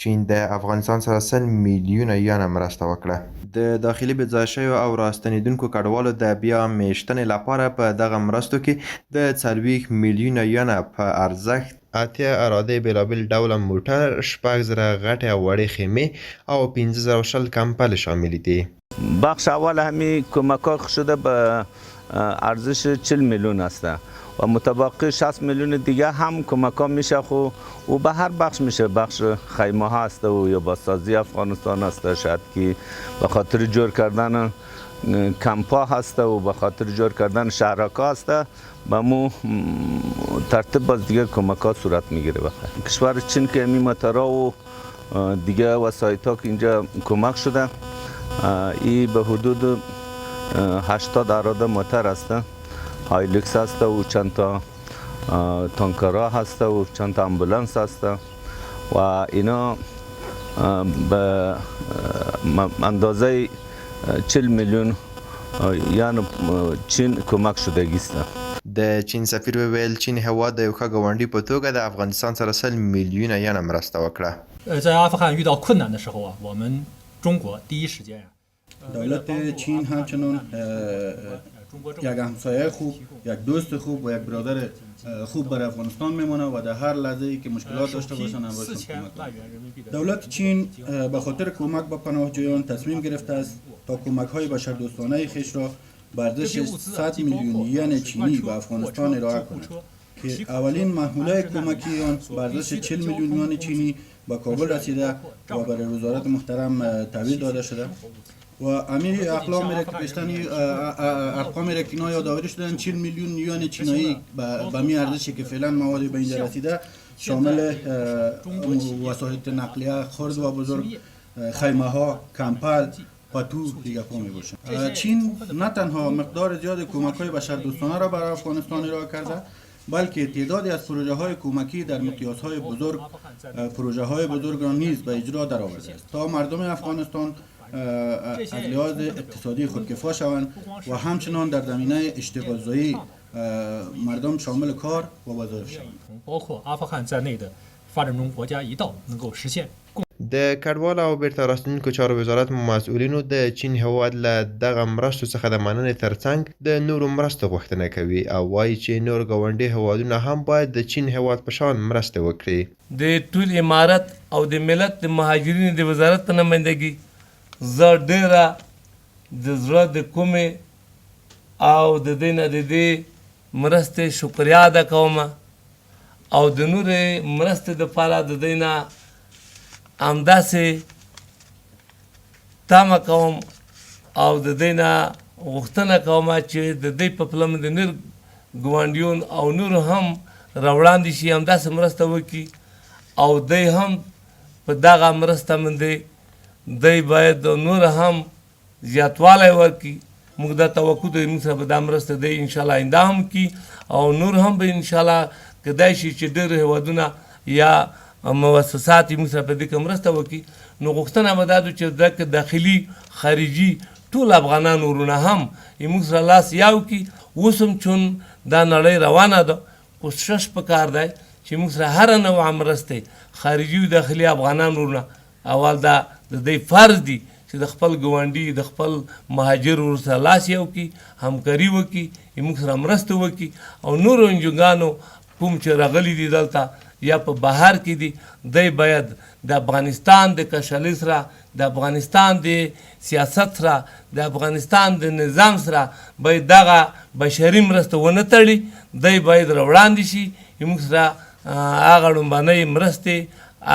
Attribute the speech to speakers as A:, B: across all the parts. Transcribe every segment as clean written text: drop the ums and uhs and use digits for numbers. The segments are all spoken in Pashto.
A: چین د افغانستان سره 100 میلیونه یانه مرسته وکړه. د داخلي بېځایه شویو او راستنېدونکو کډوالو د بیا میشتنې لپاره په دغه مرستو کې د 40 میلیونه یانه په ارزښت 8 اراده بېلابېل ډوله موټر، 6000 غټې او وړې خیمې او 1520 کمپل شامل دي.
B: بخش اول همین کمک‌ها شده به ارزش 40 میلیون است و متبقی 60 میلیون دیگه هم کمک‌ها میشه خو و به هر بخش میشه. بخش خیمه ها است و یا بازسازی افغانستان است، شاید که به خاطر جور کردن کمپا هست و به خاطر جور کردن شهرک‌ها است. به مو ترتیب باز دیگه کمک‌ها صورت میگیره. بخیر کشور چین که می موتورها و دیگه وسایط‌ها که اینجا کمک شده، ای به حدود 80 اراده موتور است، هایلوکس است و چند تا تانکرها هست و چند تا امبولانس هست و اینا به اندازه 40 میلیون یعنی چین کمک شدگی است.
A: د چین سفیر وویل چین هیواد د یو ښه ګاونډي په توګه د افغانستان سره 100 میلیونه یانه مرسته وکړه.
C: 在阿富汗遇到困难的时候啊，我们中国第一时间
D: دولت چین همچنان یک همسایه خوب، یک دوست خوب و یک برادر خوب برای افغانستان میمونه و در هر لحظه ای که مشکلات داشته باشن همراهشون کمک. دولت چین به خاطر کمک به پناهجویان تصمیم گرفته است تا کمک های بشردوستانه خیش را به ارزش 100 میلیون ین چینی به افغانستان ارائه کند که اولین محموله کمکی آن به ارزش 40 میلیون ین چینی به کابل رسیده و برای وزارت محترم تحویل داده شده و امیر اقلام میره که پیشتنی ارقام میره که اینا یادآوری شدن 40 میلیون یوان چینایی به می ارزشی که فعلا مواد به اینجا رسیده شامل وسایط نقلیه خرد و بزرگ، خیمه ها، کمپل، پتو دیگه پا می باشن. چین نه تنها مقدار زیاد کمک های بشردوستانه را برای افغانستان ارائه کرده، بلکه تعدادی از پروژه های کمکی در مقیاس های بزرگ، پروژه های بزرگ را نیز به اجرا درآورده است تا مردم افغانستان از لحاظ اقتصادی خودکفا شوند و همچنان در زمینه اشتغالزایی مردم شامل کار و وظایف شوند.
C: 包括阿富汗在内的发展中国家一道能够实现。
A: د کډوالو او بیرته راستنېدونکو چارو وزارت مسؤلینو د چین هیواد له دغه مرستو څخه د مننې ترڅنګ د نورو مرستو غوښتنه کوي او وایي چې نور ګاونډي هیوادونه هم باید د چین هیواد په شان مرسته وکړي.
E: د ټول امارت او د ملت د مهاجرینو د وزارت په نمایندګي زه ډېره د زړه د کومې او د دې نه د دې مرستې شکریا ادا کوم او د نورې مرستې دپاره د دې نه همداسې تمه کوم او د دې نه غوښتنه کوم چې د دې په پله د نور ګاونډیون او نور هم راوړاندې شي، همداسې مرسته وکړي او دی هم په دغه مرسته باندې دی باید نور هم زیاتوالی ورکړي. موږ دا توقع دی موږ سره به دا مرسته دی انشاءالله آینده هم کړي او نور هم به انشاءالله کیدای شي چې ډېر هیوادونه یا مؤسسات موږ سره په دې کې مرسته وکړي. نو غوښتنه به دا ده چې دغه داخلي خارجي ټول افغانان ورونه هم موږ سره لاس یو کړي. اوس هم چون دا نړۍ روانه ده، کوشش پکار دی چې موږ سره هره نوعه مرستې خارجي او داخلي افغانان ورونه اول دا د دوی فرض دی چې د خپل ګاونډي د خپل مهاجر ورسره لاس یو کړي، همکاري وکړي، موږ سره مرسته وکړي او نورو انجوګانو کوم چې راغلي دي دلته یا په بهر کې دي دی باید د افغانستان د کشالۍ سره، د افغانستان د سیاست سره، د افغانستان د نظام سره باید دغه بشري مرسته ونه تړي. دی باید راوړاندې شي موږ سره هغه لومړنۍ مرستې،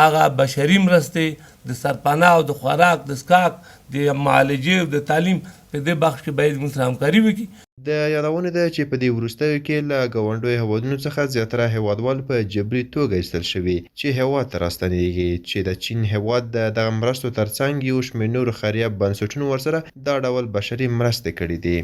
E: هغه بشري مرستې د سرپناه او د خوراک، د څښاک، د معالجې او د تعلیم په دې بخش کې باید موږ سره همکاري وکړي.
A: د یادونې ده چې په دې وروستیو کې له ګاونډیو هیوادونو څخه زیاتره هیوادوال په جبري توګه ایستل شوي چې هیواد ته راستنېږي چې د چین هیواد د دغه مرستو ترڅنګ یو شمېر نورو خیریه بنسټونو ورسره دا ډول بشري مرستې کړي دي.